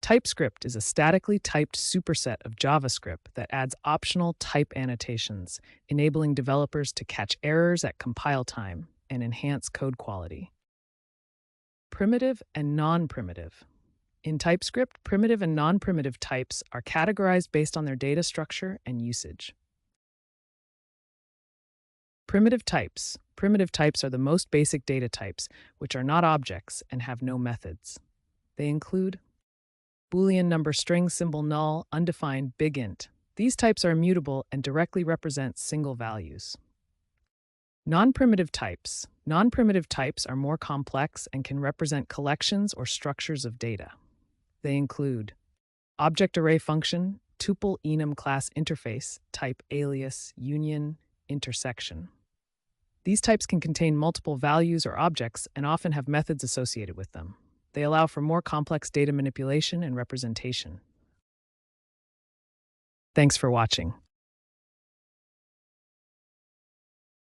TypeScript is a statically typed superset of JavaScript that adds optional type annotations, enabling developers to catch errors at compile time and enhance code quality. Primitive and non-primitive. In TypeScript, primitive and non-primitive types are categorized based on their data structure and usage. Primitive types. Primitive types are the most basic data types, which are not objects and have no methods. They include Boolean number string symbol null, undefined, big int. These types are immutable and directly represent single values. Non-primitive types. Non-primitive types are more complex and can represent collections or structures of data. They include object array function, tuple enum class interface, type alias, union, intersection. These types can contain multiple values or objects and often have methods associated with them. They allow for more complex data manipulation and representation. Thanks for watching.